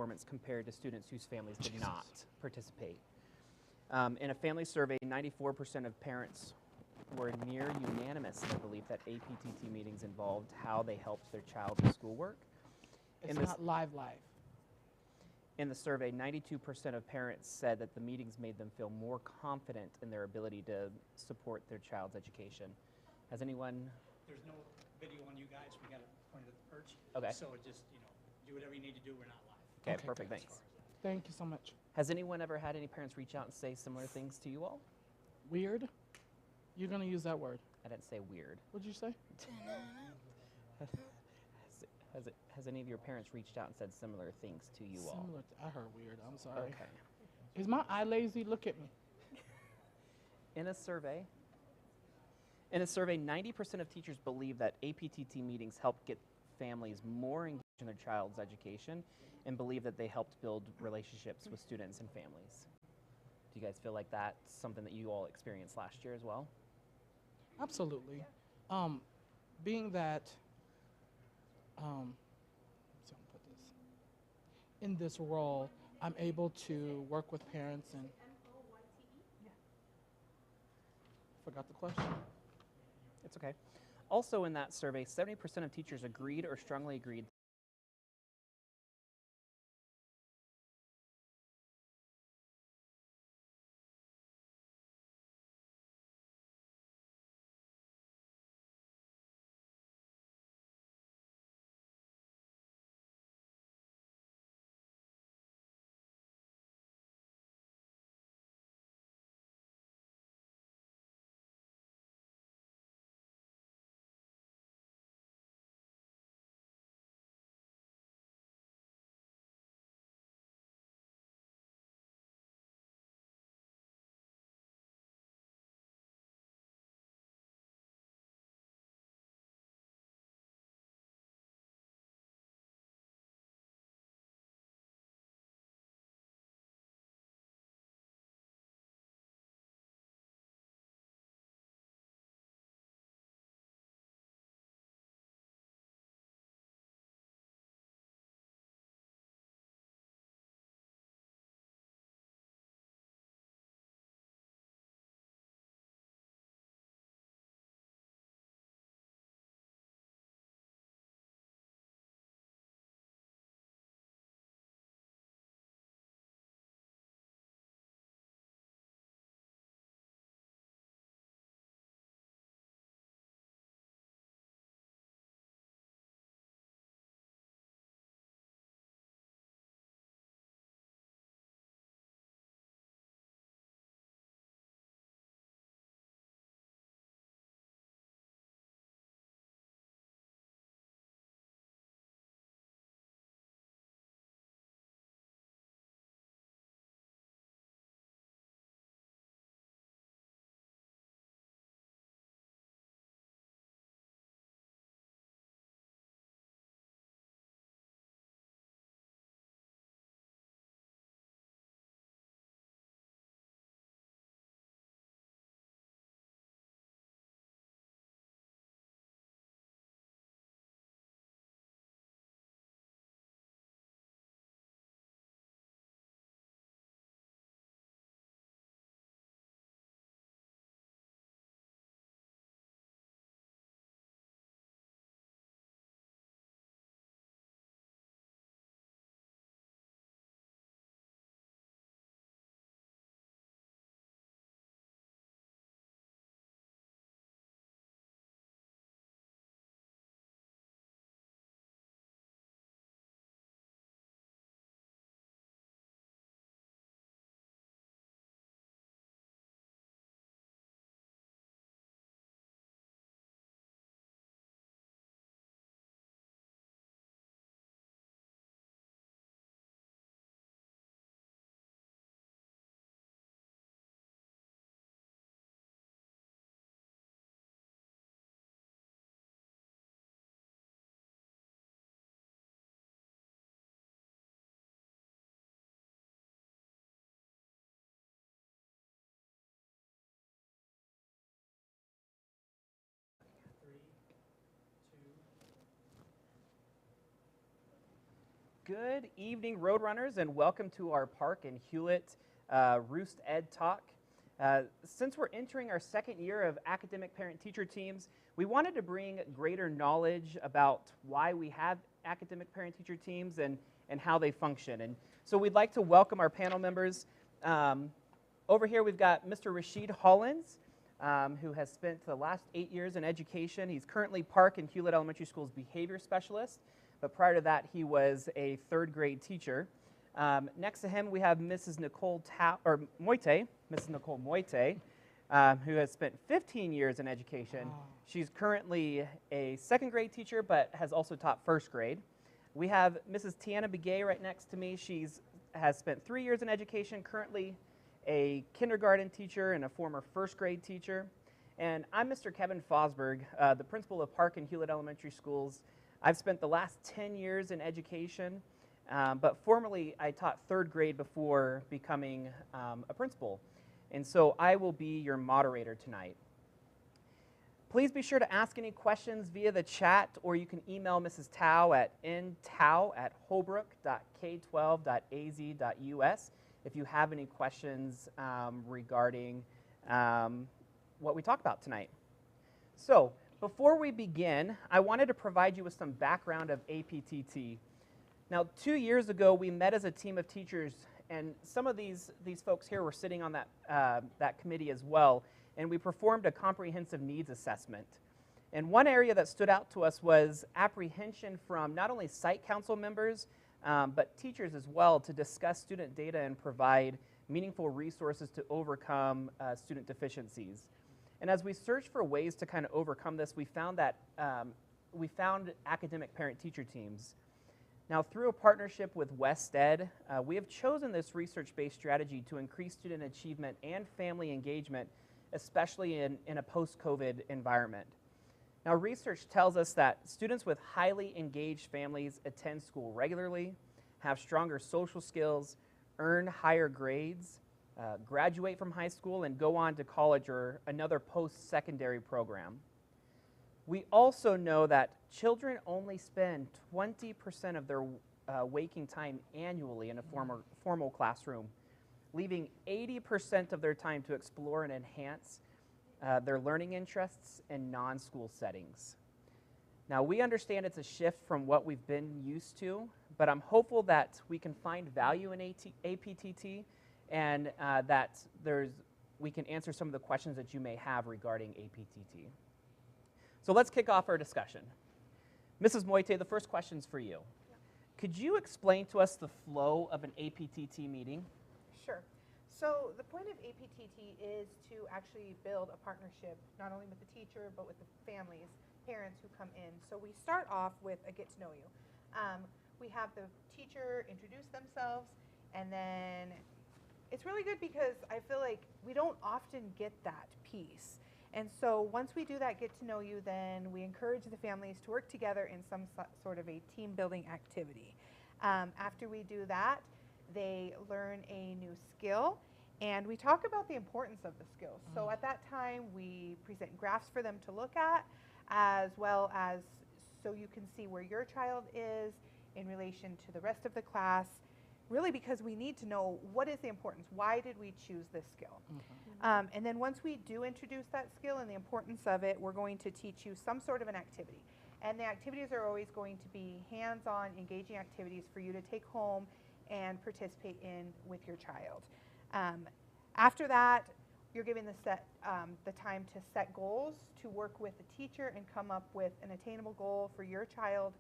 performance compared to students whose families did not participate. In a family survey, 94% of parents were near unanimous in their belief that APTT meetings involved how they helped their child with schoolwork. It's not live. In the survey, 92% of parents said that the meetings made them feel more confident in their ability to support their child's education. Has anyone? There's no video on you guys. We got it pointed at the perch. Okay. So just, do whatever you need to do. We're not live. Okay, perfect, good. thanks. Thank you so much. Has anyone ever had any parents reach out and say similar things to you all? Weird? You're going to use that word. I didn't say weird. What'd you say? Has any of your parents reached out and said similar things to you all? I heard weird. I'm sorry. Okay. Is my eye lazy? Look at me. In a survey, 90% of teachers believe that APTT meetings help get families more engaged in their child's education and believe that they helped build relationships with students and families. Do you guys feel like that's something that you all experienced last year as well? Absolutely. Being that, so I'm gonna put this, in this role, I'm able to work with parents and, forgot the question. It's okay. Also in that survey, 70% of teachers agreed or strongly agreed Good evening, Roadrunners, and welcome to our Park and Hulet ROOST EDTALK. Since we're entering our second year of academic parent-teacher teams, we wanted to bring greater knowledge about why we have academic parent-teacher teams and how they function. And so we'd like to welcome our panel members. Over here we've got Mr. Rashid Hollins, who has spent the last 8 years in education. He's currently Park and Hulet Elementary Schools behavior specialist, but prior to that he was a third grade teacher. Next to him we have Mrs. Nicole Moite, who has spent 15 years in education. Wow. She's currently a second grade teacher, but has also taught first grade. We have Mrs. Tiana Begay right next to me. Has spent 3 years in education, currently a kindergarten teacher and a former first grade teacher. And I'm Mr. Kevin Fosburgh, the principal of Park and Hulet Elementary Schools. I've spent the last 10 years in education, but formerly I taught third grade before becoming a principal. And so I will be your moderator tonight. Please be sure to ask any questions via the chat, or you can email Mrs. Tao at ntao@holbrook.k12.az.us if you have any questions regarding what we talked about tonight. So before we begin, I wanted to provide you with some background of APTT. Now, 2 years ago, we met as a team of teachers, and some of these folks here were sitting on that committee as well, and we performed a comprehensive needs assessment. And one area that stood out to us was apprehension from not only site council members, but teachers as well, to discuss student data and provide meaningful resources to overcome student deficiencies. And as we searched for ways to kind of overcome this, we found academic parent-teacher teams. Now, through a partnership with WestEd, we have chosen this research-based strategy to increase student achievement and family engagement, especially in a post-COVID environment. Now, research tells us that students with highly engaged families attend school regularly, have stronger social skills, earn higher grades, graduate from high school, and go on to college or another post-secondary program. We also know that children only spend 20% of their waking time annually in a formal classroom, leaving 80% of their time to explore and enhance their learning interests in non-school settings. Now, we understand it's a shift from what we've been used to, but I'm hopeful that we can find value in APTT and that we can answer some of the questions that you may have regarding APTT. So let's kick off our discussion. Mrs. Moite, the first question's for you. Could you explain to us the flow of an APTT meeting? Sure. So the point of APTT is to actually build a partnership, not only with the teacher, but with the families, parents who come in. So we start off with a get to know you. We have the teacher introduce themselves, and then it's really good because I feel like we don't often get that piece. And so once we do that get to know you, then we encourage the families to work together in some sort of a team building activity. After we do that, they learn a new skill, and we talk about the importance of the skills. So at that time, we present graphs for them to look at, as well as so you can see where your child is in relation to the rest of the class, really because we need to know what is the importance. Why did we choose this skill? And then once we do introduce that skill and the importance of it, we're going to teach you some sort of an activity. And the activities are always going to be hands-on, engaging activities for you to take home and participate in with your child. After that, you're given the time to set goals, to work with the teacher and come up with an attainable goal for your child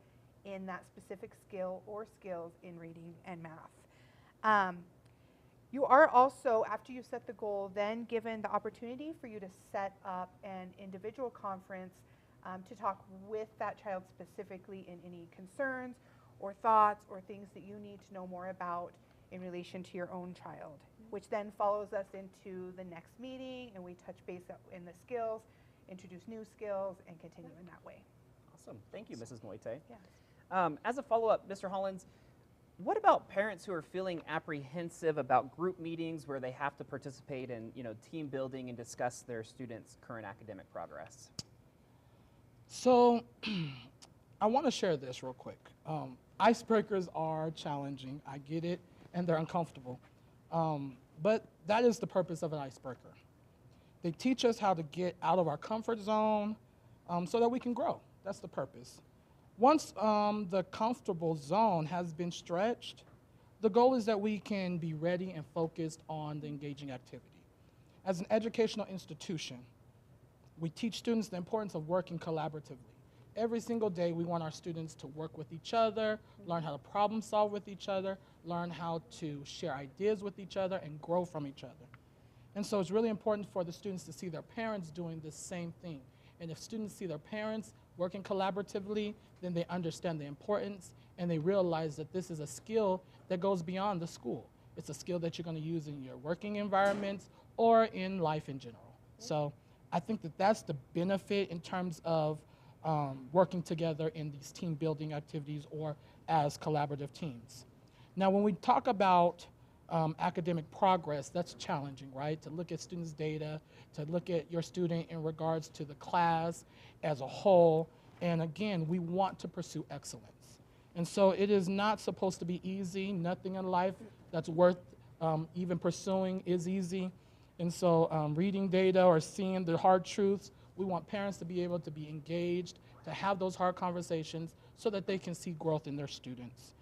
in that specific skill or skills in reading and math. You are also, after you set the goal, then given the opportunity for you to set up an individual conference to talk with that child specifically in any concerns or thoughts or things that you need to know more about in relation to your own child, which then follows us into the next meeting, and we touch base in the skills, introduce new skills, and continue in that way. Awesome. Thank you, Mrs. Moite. Yes. As a follow-up, Mr. Hollins, what about parents who are feeling apprehensive about group meetings where they have to participate in, team building and discuss their students' current academic progress? So I want to share this real quick. Icebreakers are challenging. I get it, and they're uncomfortable. But that is the purpose of an icebreaker. They teach us how to get out of our comfort zone so that we can grow. That's the purpose. Once the comfortable zone has been stretched, the goal is that we can be ready and focused on the engaging activity. As an educational institution, we teach students the importance of working collaboratively. Every single day, we want our students to work with each other, learn how to problem solve with each other, learn how to share ideas with each other, and grow from each other. And so it's really important for the students to see their parents doing the same thing. And if students see their parents working collaboratively, then they understand the importance and they realize that this is a skill that goes beyond the school. It's a skill that you're going to use in your working environments or in life in general. So I think that that's the benefit in terms of working together in these team building activities or as collaborative teams. Now, when we talk about academic progress, that's challenging, right? To look at students' data, to look at your student in regards to the class as a whole. And again, we want to pursue excellence. And so it is not supposed to be easy. Nothing in life that's worth even pursuing is easy. And so reading data or seeing the hard truths, we want parents to be able to be engaged, to have those hard conversations so that they can see growth in their students.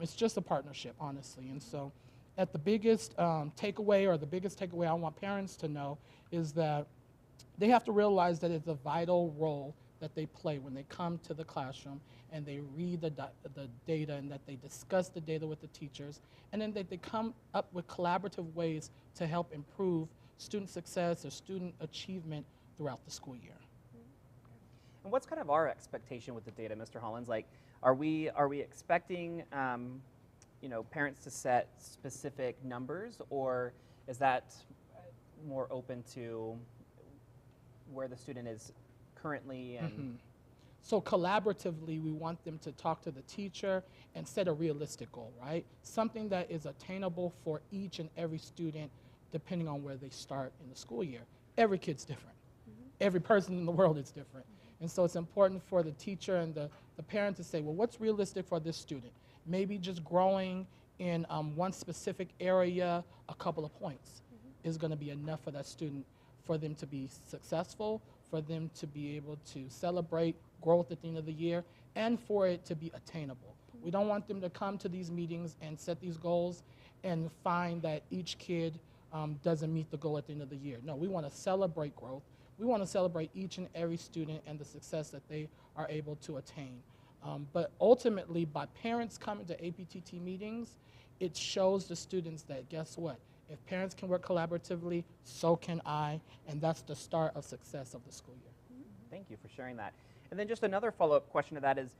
It's just a partnership, honestly. And so at the biggest takeaway or the biggest takeaway I want parents to know is that they have to realize that it's a vital role that they play when they come to the classroom and they read the data and that they discuss the data with the teachers, and then that they come up with collaborative ways to help improve student success or student achievement throughout the school year. And what's kind of our expectation with the data, Mr. Hollins? Like, are we expecting parents to set specific numbers, or is that more open to where the student is currently? And So collaboratively, we want them to talk to the teacher and set a realistic goal, right? Something that is attainable for each and every student depending on where they start in the school year. Every kid's different. Every person in the world is different. And so it's important for the teacher and the parent to say, well, what's realistic for this student? Maybe just growing in one specific area a couple of points is going to be enough for that student for them to be successful, for them to be able to celebrate growth at the end of the year, and for it to be attainable. We don't want them to come to these meetings and set these goals and find that each kid doesn't meet the goal at the end of the year. No, we want to celebrate growth. We want to celebrate each and every student and the success that they are able to attain. But ultimately, by parents coming to APTT meetings, it shows the students that, guess what? If parents can work collaboratively, so can I, and that's the start of success of the school year. Thank you for sharing that. And then just another follow-up question to that is,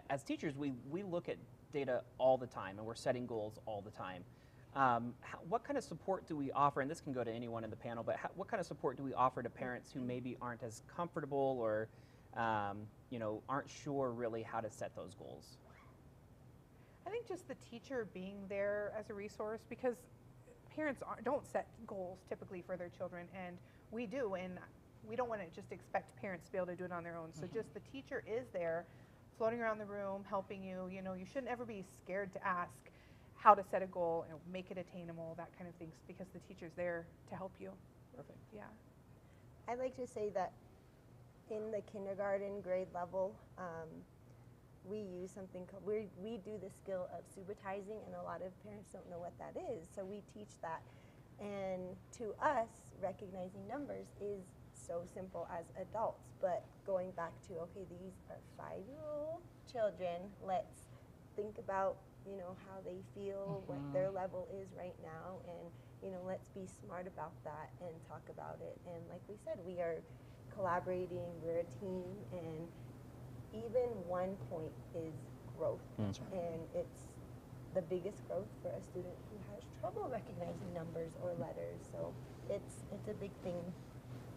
as teachers, we look at data all the time, and we're setting goals all the time. What kind of support do we offer, and this can go to anyone in the panel, but what kind of support do we offer to parents who maybe aren't as comfortable or aren't sure really how to set those goals? I think just the teacher being there as a resource, because parents don't set goals typically for their children, and we do, and we don't want to just expect parents to be able to do it on their own. So just the teacher is there, floating around the room, helping you. You shouldn't ever be scared to ask how to set a goal and make it attainable, that kind of things, because the teacher's there to help you. Perfect. Yeah. I'd like to say that in the kindergarten grade level, we use something called, we do the skill of subitizing, and a lot of parents don't know what that is, so we teach that. And to us, recognizing numbers is so simple as adults, but going back to, okay, these are 5-year-old children, let's think about how they feel, what their level is right now, and let's be smart about that and talk about it. And like we said, we are collaborating, we're a team, and even 1 point is growth. That's right. And it's the biggest growth for a student who has trouble recognizing numbers or letters. So it's a big thing.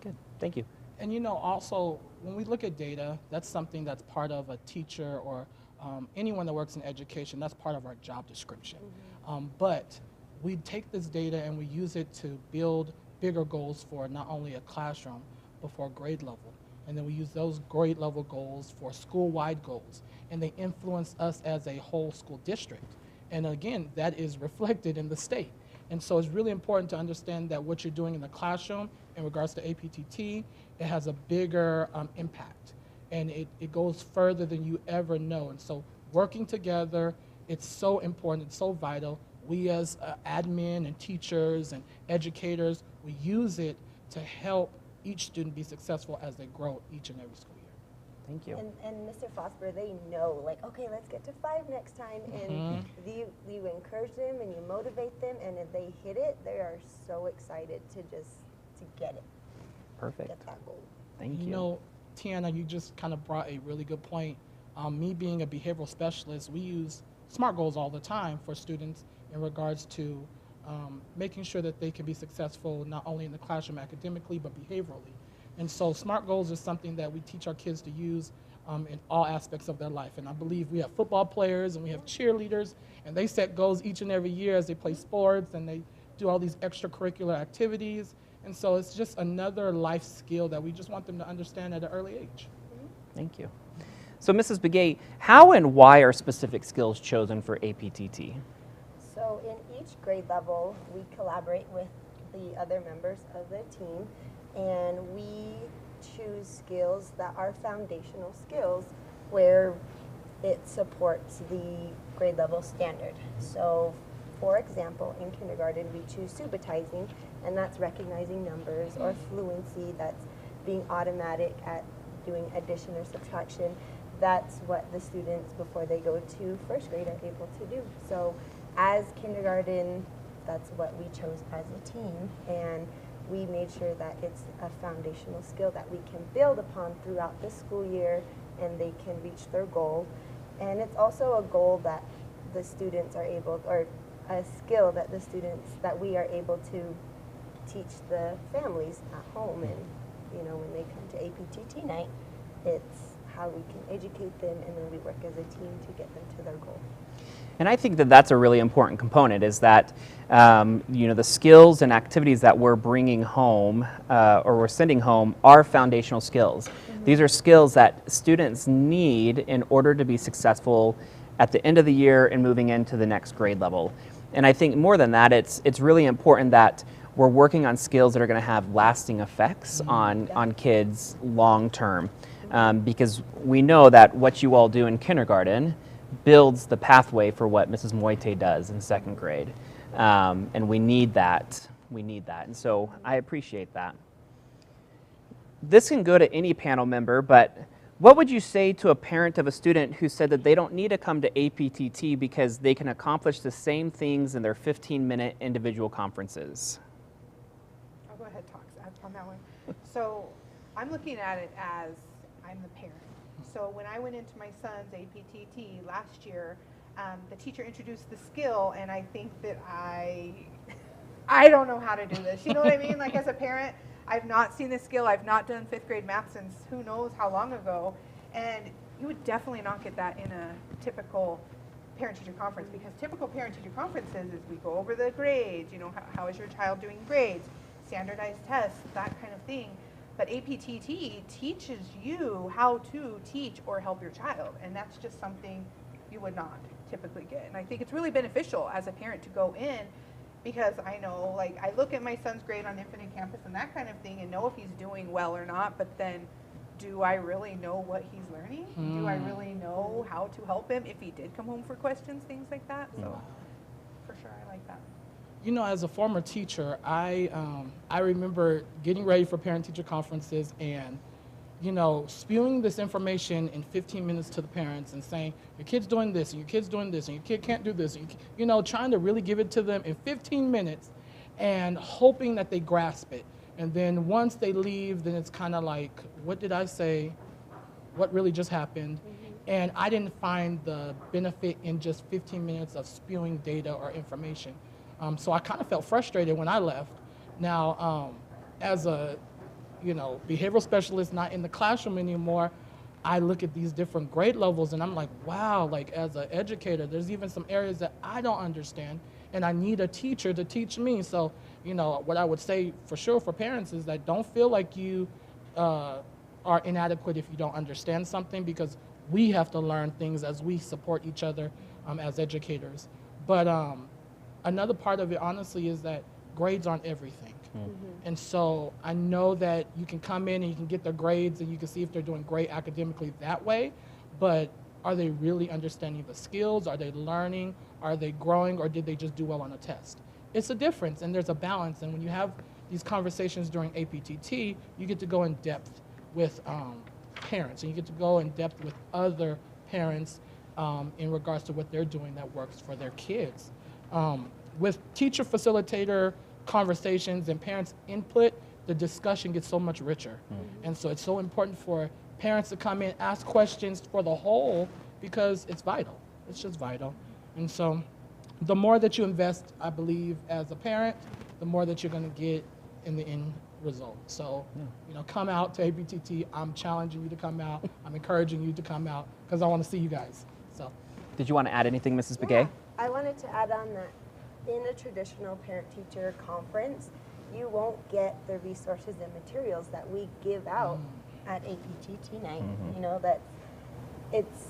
Good, thank you. And also, when we look at data, that's something that's part of a teacher or anyone that works in education. That's part of our job description. But we take this data and we use it to build bigger goals for not only a classroom, but for a grade level. and then we use those grade level goals for school-wide goals, and they influence us as a whole school district. And again, that is reflected in the state. And so it's really important to understand that what you're doing in the classroom in regards to APTT, it has a bigger impact. And it goes further than you ever know. And so working together, it's so important, it's so vital. We as admin and teachers and educators, we use it to help each student be successful as they grow each and every school year. Thank you. And Mr. Fosburgh, they know, like, okay, let's get to 5 next time. And you encourage them and you motivate them, and if they hit it, they are so excited to get it. Perfect. Get that goal. Thank you. You know, Tiana, you just kind of brought a really good point. Me being a behavioral specialist, we use SMART goals all the time for students in regards to making sure that they can be successful not only in the classroom academically, but behaviorally. And so SMART goals is something that we teach our kids to use in all aspects of their life. And I believe we have football players and we have cheerleaders, and they set goals each and every year as they play sports and they do all these extracurricular activities. And so it's just another life skill that we just want them to understand at an early age. Thank you. So Mrs. Begay, how and why are specific skills chosen for APTT? So in each grade level, we collaborate with the other members of the team, and we choose skills that are foundational skills where it supports the grade level standard. So for example, in kindergarten, we choose subitizing, and that's recognizing numbers, or fluency, that's being automatic at doing addition or subtraction. That's what the students, before they go to first grade, are able to do. So as kindergarten, that's what we chose as a team, and we made sure that it's a foundational skill that we can build upon throughout the school year, and they can reach their goal. And it's also a goal that the students are able, or a skill that the students, that we are able to teach the families at home. And you know, when they come to APTT night, it's how we can educate them, and then we work as a team to get them to their goal. And I think that that's a really important component, is that you know, the skills and activities that we're bringing home or we're sending home are foundational skills. These are skills that students need in order to be successful at the end of the year and moving into the next grade level. And I think more than that, it's really important that we're working on skills that are going to have lasting effects on kids long term, because we know that what you all do in kindergarten builds the pathway for what Mrs. Moite does in second grade, and we need that. We need that, and so I appreciate that. This can go to any panel member, but what would you say to a parent of a student who said that they don't need to come to APTT because they can accomplish the same things in their 15-minute individual conferences? I'll go ahead, talk on that one. So I'm looking at it as I'm the parent. So when I went into my son's APTT last year, the teacher introduced the skill, and I think that I don't know how to do this. You know what I mean? Like, as a parent, I've not seen this skill. I've not done 5th grade math since who knows how long ago. And you would definitely not get that in a typical parent-teacher conference, because typical parent-teacher conferences is we go over the grades, you know, how is your child doing grades, standardized tests, that kind of thing. But APTT teaches you how to teach or help your child, and that's just something you would not typically get. And I think it's really beneficial as a parent to go in, because I know, like, I look at my son's grade on Infinite Campus and that kind of thing and know if he's doing well or not, but then do I really know what he's learning? Do I really know how to help him if he did come home for questions, things like that? So for sure, I like that. You know, as a former teacher, I remember getting ready for parent-teacher conferences and, you know, spewing this information in 15 minutes to the parents and saying, your kid's doing this, and your kid's doing this, and your kid can't do this, and you know, trying to really give it to them in 15 minutes and hoping that they grasp it. And then once they leave, then it's kind of like, what did I say? What really just happened? And I didn't find the benefit in just 15 minutes of spewing data or information. So I kind of felt frustrated when I left. Now, as a behavioral specialist, not in the classroom anymore, I look at these different grade levels and I'm like, wow, like as an educator, there's even some areas that I don't understand and I need a teacher to teach me. So, you know, what I would say for sure for parents is that don't feel like you are are inadequate if you don't understand something, because we have to learn things as we support each other as educators. But another part of it, honestly, is that grades aren't everything. And so I know that you can come in and you can get their grades and you can see if they're doing great academically that way, but are they really understanding the skills? Are they learning? Are they growing? Or did they just do well on a test? It's a difference, and there's a balance. And when you have these conversations during APTT, you get to go in depth with parents, and you get to go in depth with other parents in regards to what they're doing that works for their kids. With teacher facilitator conversations and parents' input, the discussion gets so much richer. And so it's so important for parents to come in, ask questions for the whole, because it's vital. It's just vital. And so the more that you invest, I believe, as a parent, the more that you're going to get in the end result. So, you know, come out to APTT. I'm challenging you to come out. I'm encouraging you to come out because I want to see you guys. So, Did you want to add anything, Mrs. Begay? I wanted to add on that in a traditional parent-teacher conference, you won't get the resources and materials that we give out at APTT night. You know, that it's,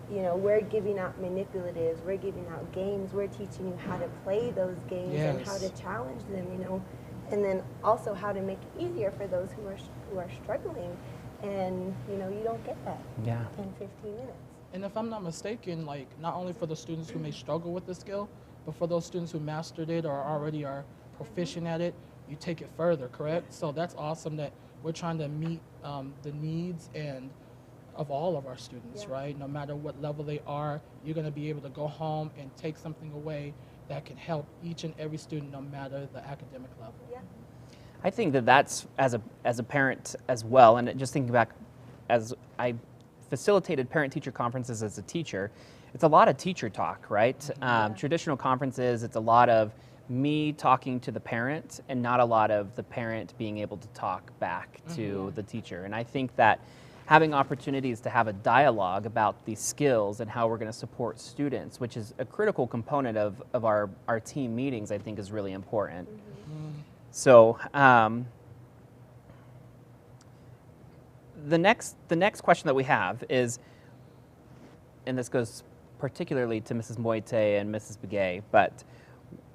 you know, we're giving out manipulatives, we're giving out games, we're teaching you how to play those games and how to challenge them, you know, and then also how to make it easier for those who are struggling. And, you know, you don't get that in 15 minutes. And if I'm not mistaken, like, not only for the students who may struggle with the skill, but for those students who mastered it or already are proficient at it, you take it further, correct? So that's awesome that we're trying to meet the needs and of all of our students, right? No matter what level they are, you're going to be able to go home and take something away that can help each and every student, no matter the academic level. I think that that's, as a parent as well, and just thinking back, as I facilitated parent-teacher conferences as a teacher, it's a lot of teacher talk, right? Traditional conferences, it's a lot of me talking to the parent and not a lot of the parent being able to talk back to the teacher. And I think that having opportunities to have a dialogue about these skills and how we're going to support students, which is a critical component of our team meetings, I think is really important. So the next question that we have is, and this goes particularly to Mrs. Moite and Mrs. Begay, but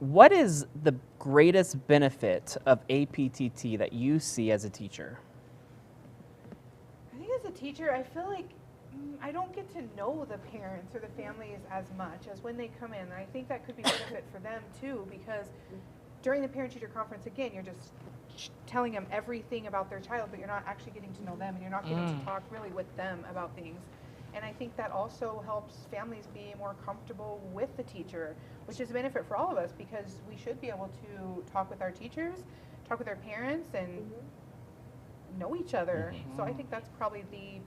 what is the greatest benefit of APTT that you see as a teacher? I think as a teacher, I feel like I don't get to know the parents or the families as much as when they come in. I think that could be benefit for them too, because during the parent-teacher conference, again, you're just telling them everything about their child, but you're not actually getting to know them, and you're not getting to talk really with them about things. And I think that also helps families be more comfortable with the teacher, which is a benefit for all of us, because we should be able to talk with our teachers, talk with our parents, and know each other. So I think that's probably the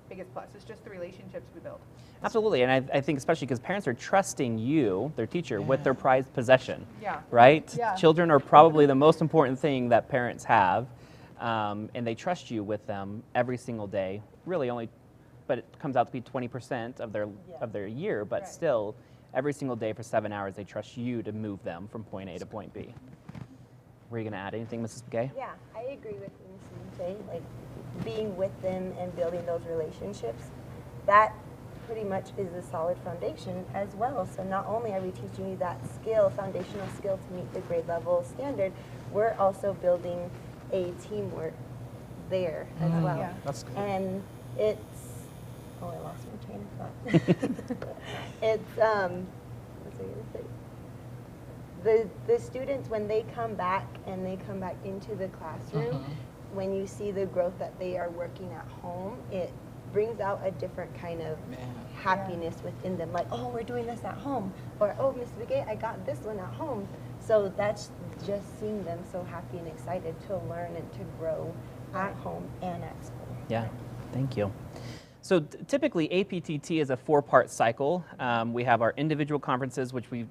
biggest plus. It's just the relationships we build. Absolutely, and I think especially because parents are trusting you, their teacher, with their prized possession, Yeah. right? Yeah. Children are probably the most important thing that parents have, and they trust you with them every single day. Really only, but it comes out to be 20% of their year, but still, every single day for 7 hours, they trust you to move them from point A to point B. Were you going to add anything, Mrs. Begay? Yeah, I agree with Mrs. Moite. Like, being with them and building those relationships, that pretty much is a solid foundation as well. So not only are we teaching you that skill, foundational skill to meet the grade level standard, we're also building a teamwork there as well. Yeah. That's good. And it's, oh, I lost my train of thought. It's, what's I gonna say? The students, when they come back and they come back into the classroom, when you see the growth that they are working at home, it brings out a different kind of happiness within them. Like, oh, we're doing this at home. Or, oh, Ms. Begay, I got this one at home. So that's just seeing them so happy and excited to learn and to grow at home and at school. Yeah, thank you. So typically APTT is a 4-part cycle. We have our individual conferences, which we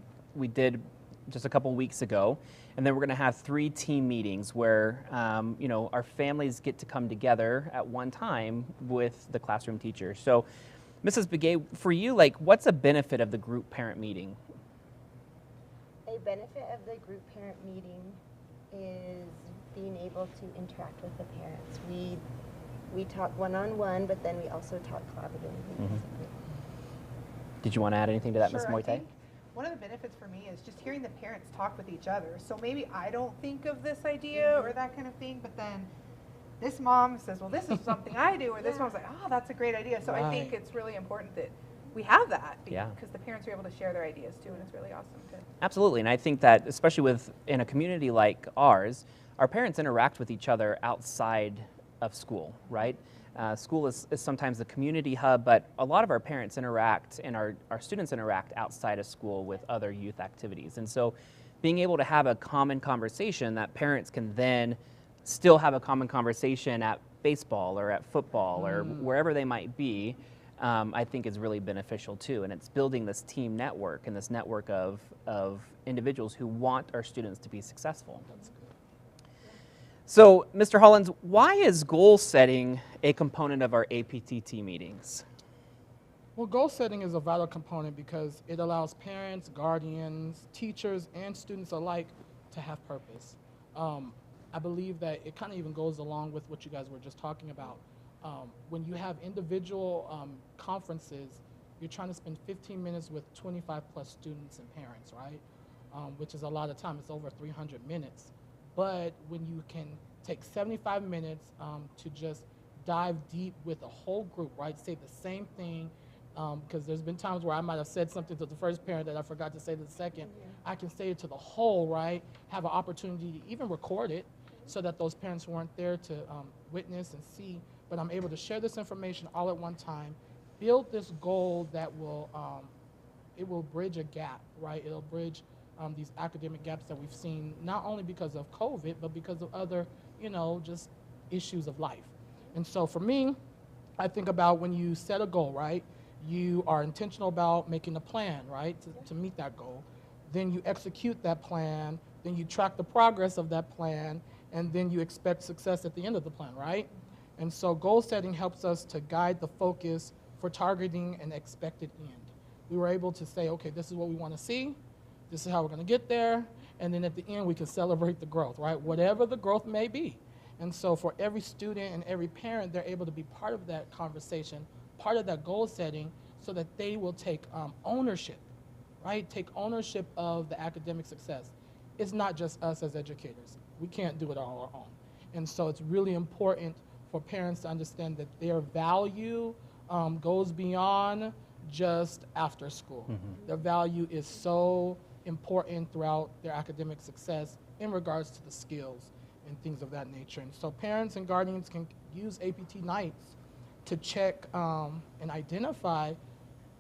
did just a couple weeks ago, and then we're going to have 3 team meetings where you know, our families get to come together at one time with the classroom teacher. So, Mrs. Begay, for you, like, what's a benefit of the group parent meeting? A benefit of the group parent meeting is being able to interact with the parents. we talk one-on-one, but then we also talk collaboratively. Did you want to add anything to that, Ms. Sure, I Moite? think one of the benefits for me is just hearing the parents talk with each other. So maybe I don't think of this idea or that kind of thing, but then this mom says, well, this is something I do, or this mom's like, oh, that's a great idea. So I think Right. it's really important that we have that Yeah. because the parents are able to share their ideas too, and it's really awesome to. Absolutely, and I think that especially in a community like ours, our parents interact with each other outside of school, right? School is sometimes the community hub, but a lot of our parents interact and our students interact outside of school with other youth activities. And so being able to have a common conversation that parents can then still have a common conversation at baseball or at football or wherever they might be, I think is really beneficial too. And it's building this team network and this network of individuals who want our students to be successful. That's good. So, Mr. Hollins, why is goal setting a component of our APTT meetings? Well, goal setting is a vital component because it allows parents, guardians, teachers, and students alike to have purpose. I believe that it kind of even goes along with what you guys were just talking about. When you have individual conferences, you're trying to spend 15 minutes with 25 plus students and parents, right? Which is a lot of time. It's over 300 minutes. But when you can take 75 minutes to just dive deep with a whole group, right? Say the same thing, because there's been times where I might have said something to the first parent that I forgot to say to the second. I can say it to the whole, right? Have an opportunity to even record it so that those parents who weren't there to witness and see, but I'm able to share this information all at one time, build this goal that will, it will bridge a gap, right? It'll bridge these academic gaps that we've seen, not only because of COVID, but because of other, just issues of life. And so for me, I think about when you set a goal, right? You are intentional about making a plan, right, to meet that goal. Then you execute that plan, then you track the progress of that plan, and then you expect success at the end of the plan, right? And so goal setting helps us to guide the focus for targeting an expected end. We were able to say, okay, this is what we want to see, this is how we're going to get there, and then at the end we can celebrate the growth, right? Whatever the growth may be. And so for every student and every parent, they're able to be part of that conversation, part of that goal setting, so that they will take ownership, right? Take ownership of the academic success. It's not just us as educators. We can't do it all on our own. And so it's really important for parents to understand that their value goes beyond just after school. Their value is so important throughout their academic success in regards to the skills and things of that nature. And so parents and guardians can use APT nights to check and identify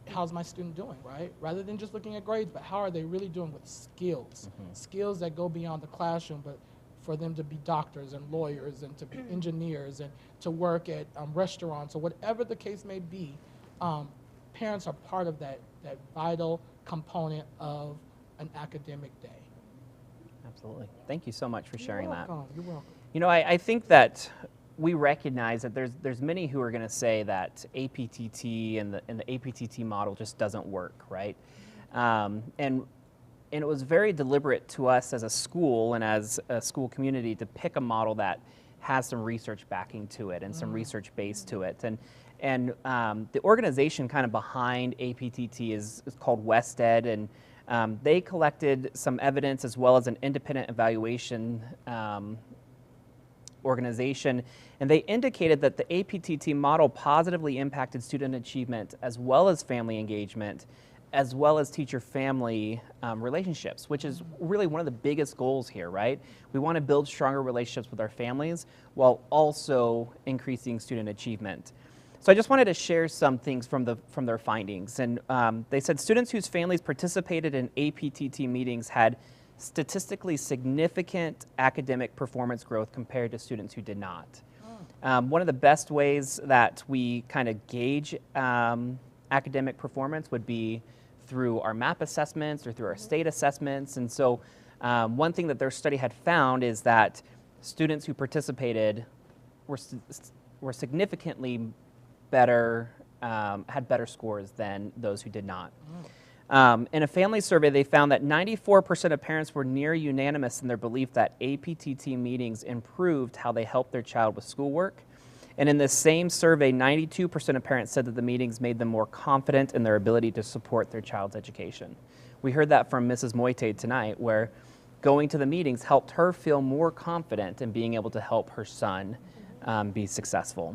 how's my student doing, right? Rather than just looking at grades, but how are they really doing with skills? Skills that go beyond the classroom, but for them to be doctors and lawyers and to be engineers and to work at restaurants or whatever the case may be, parents are part of that vital component of an academic day. Absolutely. Thank you so much for sharing that. You're welcome. You know, I think that we recognize that there's many who are going to say that APTT and the APTT model just doesn't work, right? And it was very deliberate to us as a school and as a school community to pick a model that has some research backing to it and some research base to it. And the organization kind of behind APTT is called WestEd, and they collected some evidence as well as an independent evaluation organization, and they indicated that the APTT model positively impacted student achievement as well as family engagement, as well as teacher-family relationships, which is really one of the biggest goals here, right? We want to build stronger relationships with our families while also increasing student achievement. So I just wanted to share some things from their findings. And they said students whose families participated in APTT meetings had statistically significant academic performance growth compared to students who did not. One of the best ways that we kind of gauge academic performance would be through our MAP assessments or through our state assessments. And so one thing that their study had found is that students who participated were significantly better, had better scores than those who did not. In a family survey, they found that 94% of parents were near unanimous in their belief that APTT meetings improved how they helped their child with schoolwork. And in this same survey, 92% of parents said that the meetings made them more confident in their ability to support their child's education. We heard that from Mrs. Moite tonight, where going to the meetings helped her feel more confident in being able to help her son be successful.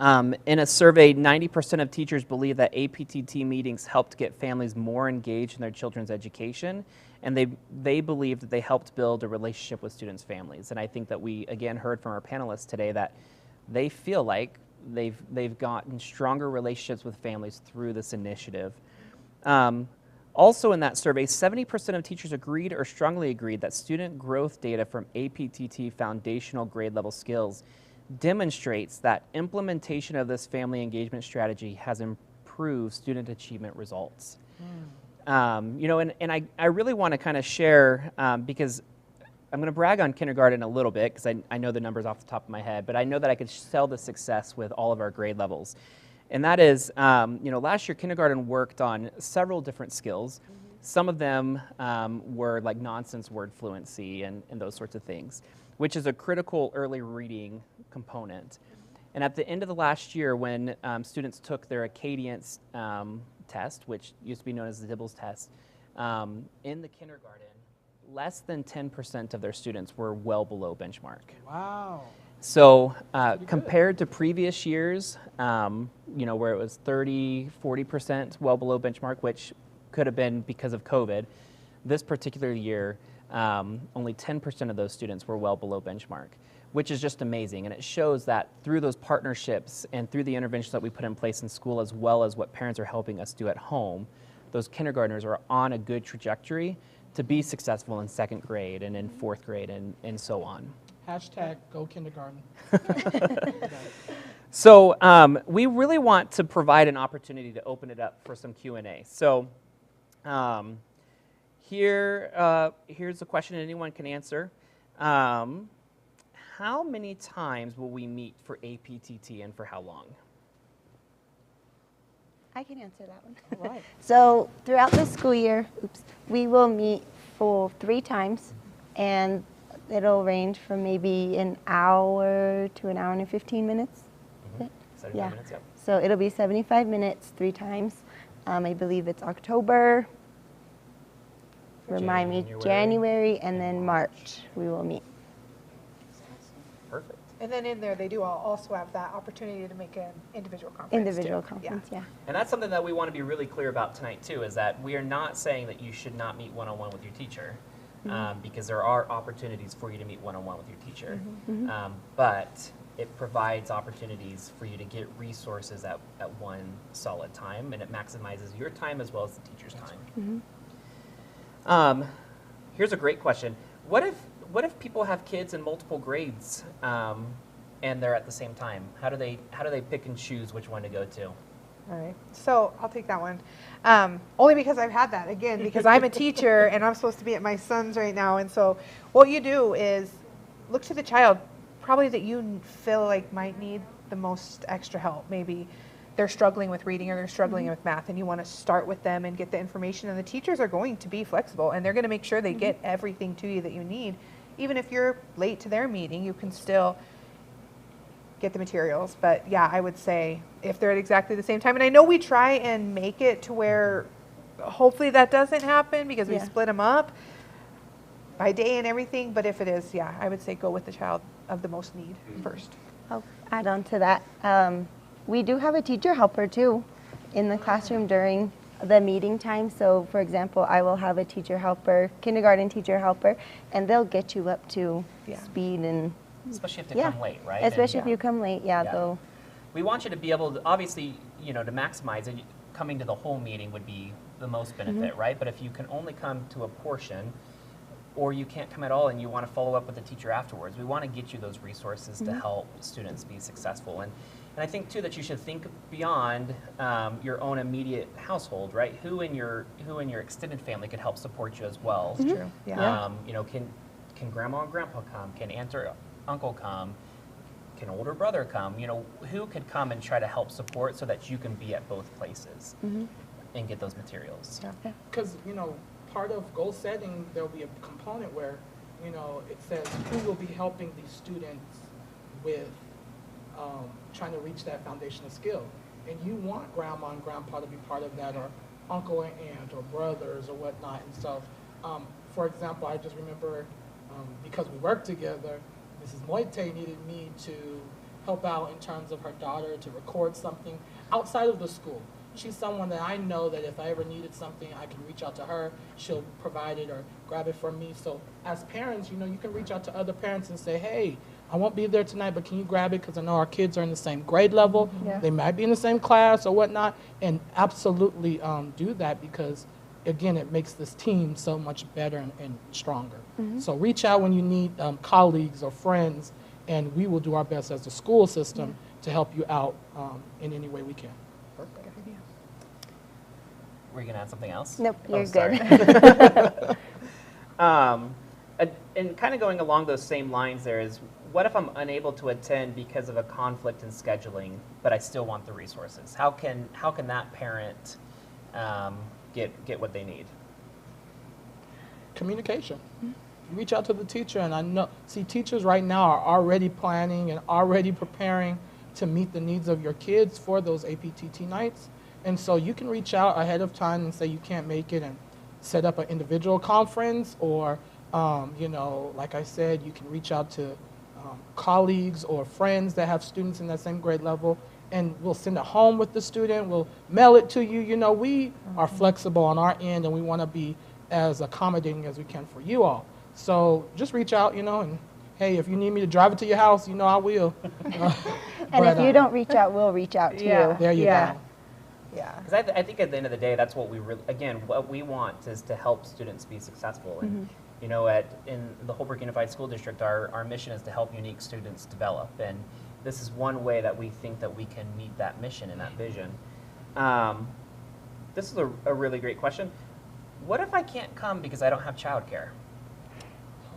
In a survey, 90% of teachers believe that APTT meetings helped get families more engaged in their children's education, and they believe that they helped build a relationship with students' families. And I think that we, again, heard from our panelists today that they feel like they've gotten stronger relationships with families through this initiative. Also in that survey, 70% of teachers agreed or strongly agreed that student growth data from APTT foundational grade level skills demonstrates that implementation of this family engagement strategy has improved student achievement results. You know, and I really want to kind of share, because I'm going to brag on kindergarten a little bit, because I know the numbers off the top of my head, but I know that I could sell the success with all of our grade levels. And that is, you know, last year kindergarten worked on several different skills. Some of them were like nonsense word fluency and those sorts of things, which is a critical early reading component. And at the end of the last year, when students took their Acadience test, which used to be known as the Dibbles test, in the kindergarten, less than 10% of their students were well below benchmark. Wow. So compared to previous years, you know, where it was 30, 40% well below benchmark, which could have been because of COVID, this particular year, only 10% of those students were well below benchmark, which is just amazing. And it shows that through those partnerships and through the interventions that we put in place in school, as well as what parents are helping us do at home, those kindergartners are on a good trajectory to be successful in second grade and in fourth grade and so on. Hashtag go kindergarten. So we really want to provide an opportunity to open it up for some Q&A. So here's a question anyone can answer. How many times will we meet for APTT and for how long? I can answer that one. All right. So throughout the school year, we will meet for 3 times, and it'll range from maybe an hour to an hour and 15 minutes. 75 minutes, yep. So it'll be 75 minutes 3 times. I believe it's October, remind me, January, and then March we will meet. Perfect. And then in there, they do also have that opportunity to make an individual conference. Individual too. conference, yeah. And that's something that we want to be really clear about tonight too, is that we are not saying that you should not meet one-on-one with your teacher, because there are opportunities for you to meet one-on-one with your teacher. But it provides opportunities for you to get resources at one solid time, and it maximizes your time as well as the teacher's time. Here's a great question. What if people have kids in multiple grades and they're at the same time? How do they pick and choose which one to go to? All right, so I'll take that one. Only because I've had that, again, because I'm a teacher and I'm supposed to be at my son's right now. And so what you do is look to the child probably that you feel like might need the most extra help. Maybe they're struggling with reading or they're struggling with math, and you want to start with them and get the information. And the teachers are going to be flexible, and they're going to make sure they get everything to you that you need. Even if you're late to their meeting, you can still get the materials. But yeah, I would say if they're at exactly the same time, and I know we try and make it to where hopefully that doesn't happen because we split them up by day and everything. But if it is, yeah, I would say go with the child of the most need first. I'll add on to that. We do have a teacher helper too in the classroom during the meeting time. So for example, I will have a teacher helper, kindergarten teacher helper, and they'll get you up to speed. And especially if they come late, right? Especially if you come late, they'll. We want you to be able to, obviously, you know, to maximize it, coming to the whole meeting would be the most benefit, right? But if you can only come to a portion, or you can't come at all and you want to follow up with the teacher afterwards, we want to get you those resources to help students be successful. And I think too that you should think beyond your own immediate household, right? Who in your extended family could help support you as well? That's true. Yeah. You know, can grandma and grandpa come? Can aunt or uncle come? Can older brother come? You know, who could come and try to help support so that you can be at both places and get those materials? Because, you know, part of goal setting, there'll be a component where, you know, it says who will be helping these students with trying to reach that foundational skill. And you want grandma and grandpa to be part of that, or uncle and aunt, or brothers, or whatnot. And so, for example, I just remember because we worked together, Mrs. Moite needed me to help out in terms of her daughter to record something outside of the school. She's someone that I know that if I ever needed something, I can reach out to her. She'll provide it or grab it from me. So as parents, you know, you can reach out to other parents and say, hey, I won't be there tonight, but can you grab it? Because I know our kids are in the same grade level. Yeah. They might be in the same class or whatnot. And absolutely do that, because, again, it makes this team so much better and stronger. So reach out when you need colleagues or friends, and we will do our best as a school system to help you out in any way we can. Perfect. Were you going to add something else? Nope, Oh, you're sorry. good. And kind of going along those same lines there is, what if I'm unable to attend because of a conflict in scheduling, but I still want the resources? How can that parent get what they need? Communication. Reach out to the teacher, and I know, see, teachers right now are already planning and already preparing to meet the needs of your kids for those APTT nights. And so you can reach out ahead of time and say you can't make it, and set up an individual conference, or, you know, like I said, you can reach out to colleagues or friends that have students in that same grade level, and we'll send it home with the student, we'll mail it to you. You know, we are flexible on our end, and we want to be as accommodating as we can for you all. So just reach out, you know, and hey, if you need me to drive it to your house, you know I will. And if you don't reach out, we'll reach out to you. There you go. Yeah. Because I think at the end of the day, that's what we really, again, what we want is to help students be successful. And you know, in the Holbrook Unified School District, our mission is to help unique students develop, and this is one way that we think that we can meet that mission and that vision. This is a really great question. What if I can't come because I don't have childcare?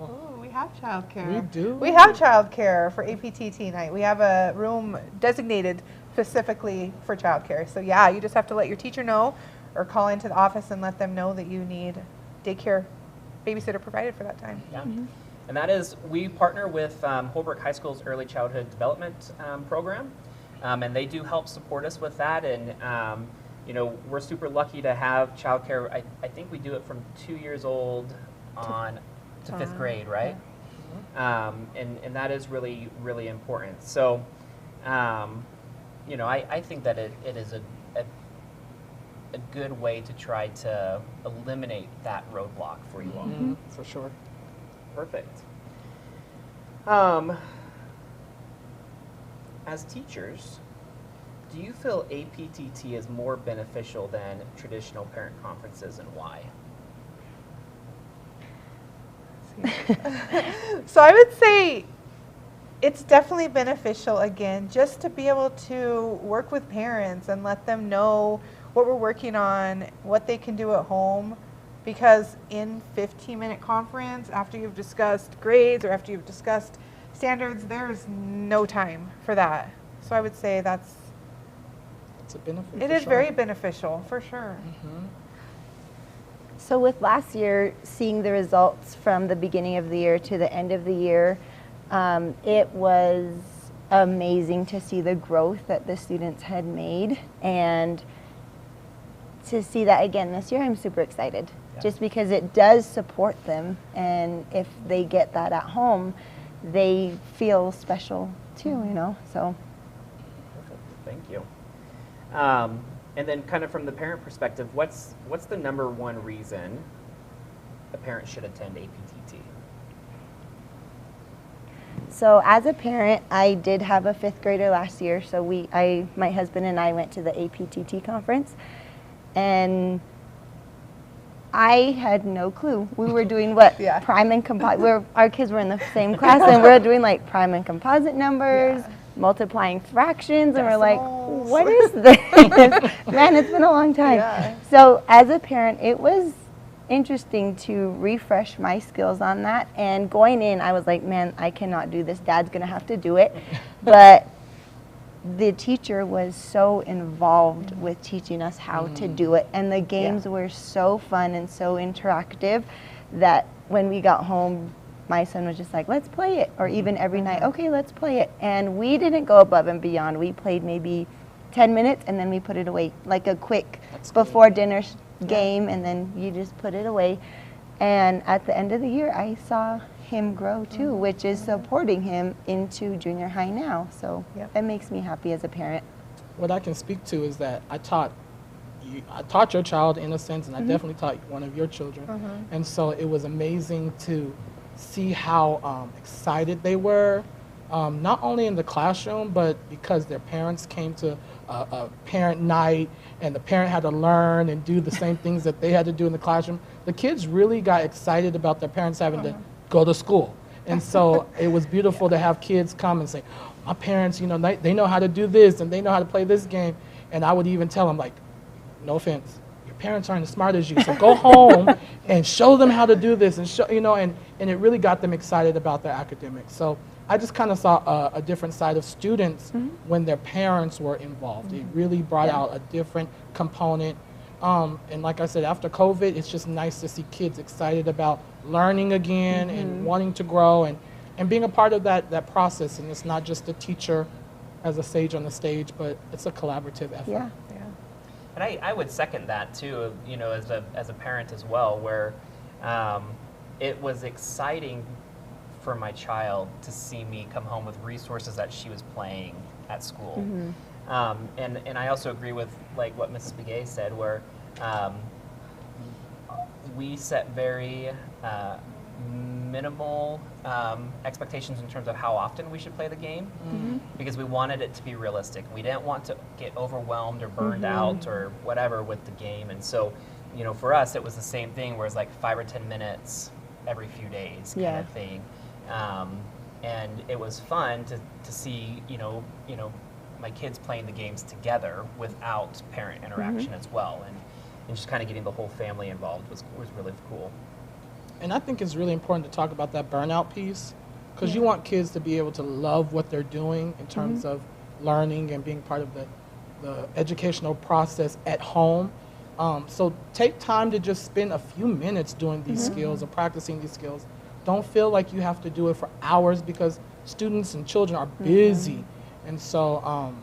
Oh, we have childcare. We do. We have childcare for APTT night. We have a room designated specifically for childcare. So yeah, you just have to let your teacher know, or call into the office and let them know that you need daycare babysitter provided for that time. Yeah. And that is, we partner with Holbrook High School's Early Childhood Development Program, and they do help support us with that. And you know, we're super lucky to have childcare. I think we do it from 2 years old on to 5th grade, right? And that is really, really important. So, you know, I think that it is a good way to try to eliminate that roadblock for you all. For sure. Perfect. As teachers, do you feel APTT is more beneficial than traditional parent conferences, and why? So I would say it's definitely beneficial, again, just to be able to work with parents and let them know what we're working on, what they can do at home, because in 15-minute conference, after you've discussed grades or after you've discussed standards, there's no time for that. So I would say It's a benefit. it for is sure. very beneficial, for sure. So with last year, seeing the results from the beginning of the year to the end of the year, it was amazing to see the growth that the students had made, and to see that again this year. I'm super excited, just because it does support them, and if they get that at home, they feel special too, you know, so. Perfect. Thank you. And then kind of from the parent perspective, what's the number one reason a parent should attend APTT? So as a parent, I did have a 5th grader last year, so my husband and I went to the APTT conference, and I had no clue. We were doing what? Prime and composite. Our kids were in the same class, and we were doing like prime and composite numbers, multiplying fractions, and we're like, what is this? Man, it's been a long time. So as a parent, it was interesting to refresh my skills on that. And going in, I was like, man, I cannot do this. Dad's going to have to do it. But the teacher was so involved with teaching us how to do it. And the games were so fun and so interactive that when we got home, my son was just like, let's play it. Or even every night, okay, let's play it. And we didn't go above and beyond. We played maybe 10 minutes and then we put it away, like a quick before dinner game, and then you just put it away. And at the end of the year, I saw him grow too, which is supporting him into junior high now. So it makes me happy as a parent. What I can speak to is that I taught your child in a sense, and I definitely taught one of your children. And so it was amazing to see how excited they were, not only in the classroom, but because their parents came to a parent night and the parent had to learn and do the same things that they had to do in the classroom. The kids really got excited about their parents having to go to school. And so it was beautiful to have kids come and say, my parents, you know, they know how to do this and they know how to play this game. And I would even tell them, like, no offense, your parents aren't as smart as you, so go home and show them how to do this, and show, you know, and it really got them excited about their academics. So I just kind of saw a different side of students when their parents were involved. It really brought out a different component. And like I said, after COVID, it's just nice to see kids excited about learning again and wanting to grow and being a part of that process. And it's not just the teacher as a sage on the stage, but it's a collaborative effort. Yeah. And I would second that too, you know, as a parent as well, where it was exciting for my child to see me come home with resources that she was playing at school. And I also agree with like what Mrs. Begay said, where we set very minimal expectations in terms of how often we should play the game, because we wanted it to be realistic. We didn't want to get overwhelmed or burned out or whatever with the game. And so, you know, for us, it was the same thing, where it's like 5 or 10 minutes every few days kind of thing. And it was fun to see, you know, my kids playing the games together without parent interaction as well. And just kind of getting the whole family involved was really cool. And I think it's really important to talk about that burnout piece, because you want kids to be able to love what they're doing in terms of learning and being part of the educational process at home. So take time to just spend a few minutes doing these skills or practicing these skills. Don't feel like you have to do it for hours, because students and children are busy. And so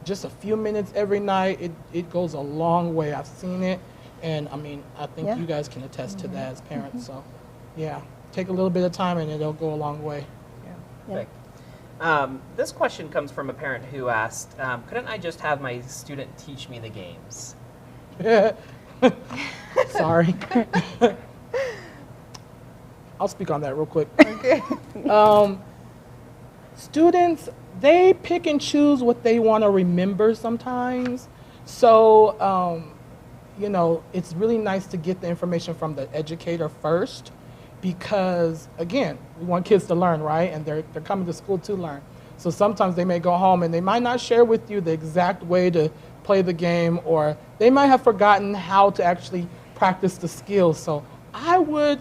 just a few minutes every night, it goes a long way. I've seen it. And I mean, I think you guys can attest to that as parents. So yeah, take a little bit of time and it'll go a long way. This question comes from a parent who asked, couldn't I just have my student teach me the games? Sorry. I'll speak on that real quick. Students, they pick and choose what they want to remember sometimes. So, you know, it's really nice to get the information from the educator first, because, again, we want kids to learn, right? And they're coming to school to learn. So sometimes they may go home and they might not share with you the exact way to play the game, or they might have forgotten how to actually practice the skills. So I would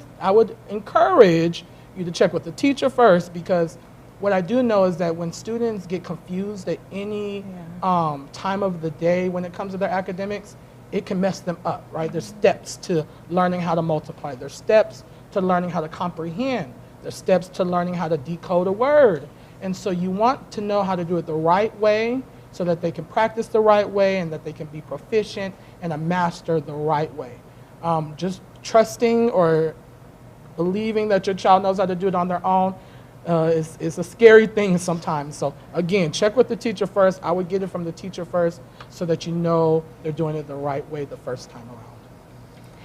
encourage you to check with the teacher first, because what I do know is that when students get confused at any time of the day when it comes to their academics, it can mess them up, right? There's steps to learning how to multiply. There's steps to learning how to comprehend. There's steps to learning how to decode a word. And so you want to know how to do it the right way, so that they can practice the right way and that they can be proficient and a master the right way. Just trusting or believing that your child knows how to do it on their own is a scary thing sometimes. So again, check with the teacher first. I would get it from the teacher first, so that you know they're doing it the right way the first time around.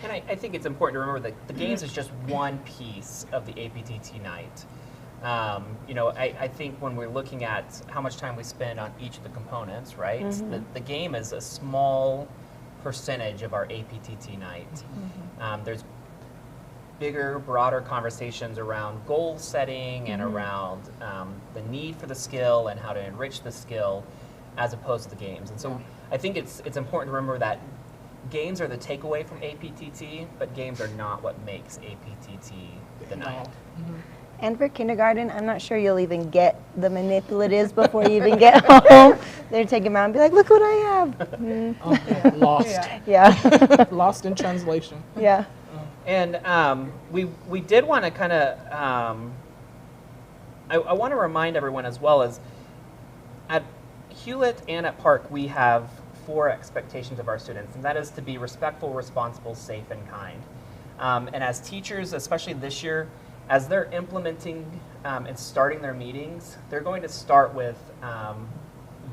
And I think it's important to remember that the games is just one piece of the APTT night. You know, I think when we're looking at how much time we spend on each of the components, right? The game is a small percentage of our APTT night. There's bigger, broader conversations around goal setting and around the need for the skill and how to enrich the skill, as opposed to the games. And so I think it's important to remember that games are the takeaway from APTT, but games are not what makes APTT the night. And for kindergarten, I'm not sure you'll even get the manipulatives before you even get home. They're taking them out and be like, look what I have. Lost. Lost in translation. Yeah. And we did want to kind of I want to remind everyone as well as at Hewlett and at Park, we have 4 expectations of our students, and that is to be respectful, responsible, safe, and kind. And as teachers, especially this year, as they're implementing and starting their meetings, they're going to start with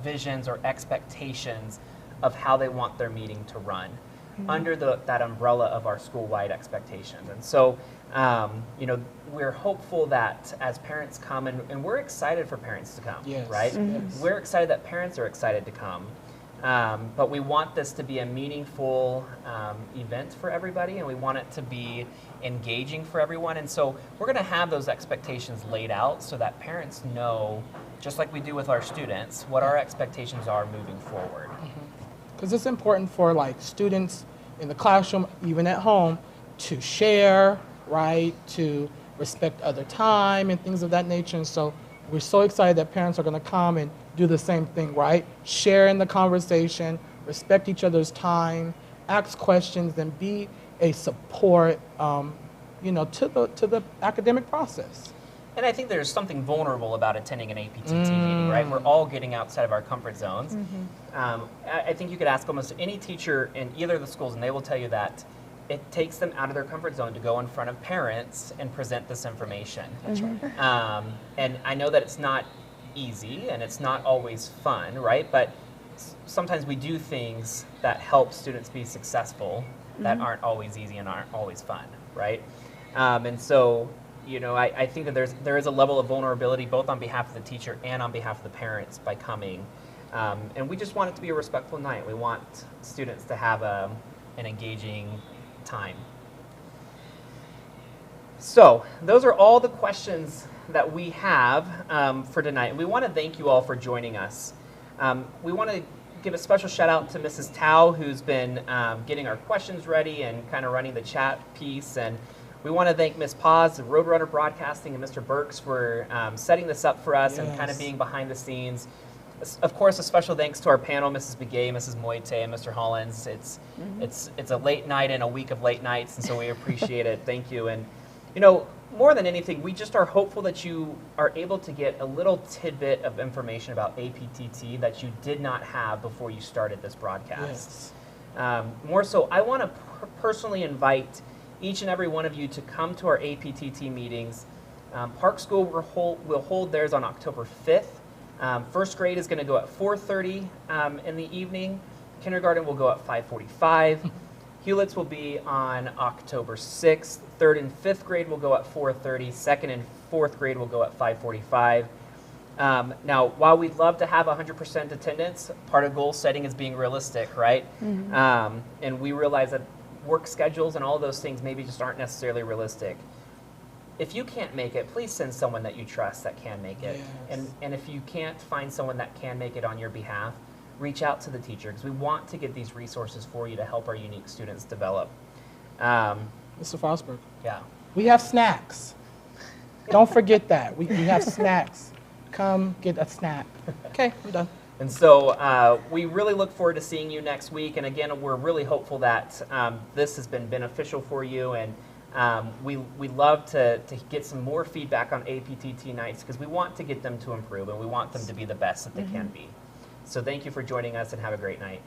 visions or expectations of how they want their meeting to run under that umbrella of our school-wide expectations. And so, you know, we're hopeful that as parents come, and we're excited for parents to come, Yes. right? Yes. We're excited that parents are excited to come. But we want this to be a meaningful event for everybody, and we want it to be engaging for everyone. And so we're going to have those expectations laid out so that parents know, just like we do with our students, what our expectations are moving forward. Because it's important for like students in the classroom, even at home, to share, right, to respect other time and things of that nature. And so we're so excited that parents are going to come and do the same thing, right? Share in the conversation, respect each other's time, ask questions, and be a support, you know, to the academic process. And I think there's something vulnerable about attending an APTT meeting, right? We're all getting outside of our comfort zones. I think you could ask almost any teacher in either of the schools, and they will tell you that it takes them out of their comfort zone to go in front of parents and present this information. That's right. And I know that it's not easy and it's not always fun, right? But sometimes we do things that help students be successful that aren't always easy and aren't always fun, right? And so, you know, I think that there is a level of vulnerability both on behalf of the teacher and on behalf of the parents by coming. And we just want it to be a respectful night. We want students to have an engaging time. So those are all the questions that we have for tonight. And we want to thank you all for joining us. We want to give a special shout out to Mrs. Tao, who's been getting our questions ready and kind of running the chat piece. And we want to thank Ms. Paz, Roadrunner Broadcasting, and Mr. Burks for setting this up for us and kind of being behind the scenes. Of course, a special thanks to our panel, Mrs. Begay, Mrs. Moite, and Mr. Hollins. It's a late night and a week of late nights, and so we appreciate it. Thank you. And, you know, more than anything, we just are hopeful that you are able to get a little tidbit of information about APTT that you did not have before you started this broadcast. Yes. More so, I want to personally invite each and every one of you to come to our APTT meetings. Park School will hold theirs on October 5th. First grade is going to go at 4:30 in the evening. Kindergarten will go at 5:45. Hewlett's will be on October 6th. 3rd and 5th grade will go at 4:30. 2nd and 4th grade will go at 5:45. Now, while we'd love to have 100% attendance, part of goal setting is being realistic, right? And we realize that work schedules and all those things maybe just aren't necessarily realistic. If you can't make it, please send someone that you trust that can make it. Yes. And if you can't find someone that can make it on your behalf, reach out to the teacher, because we want to get these resources for you to help our unique students develop. Mr. Fosburgh, Yeah. we have snacks. Don't forget that. We have snacks. Come get a snack. Okay, I'm done. And so we really look forward to seeing you next week. And again, we're really hopeful that this has been beneficial for you. And we love to get some more feedback on APTT nights, because we want to get them to improve and we want them to be the best that they can be. So thank you for joining us and have a great night.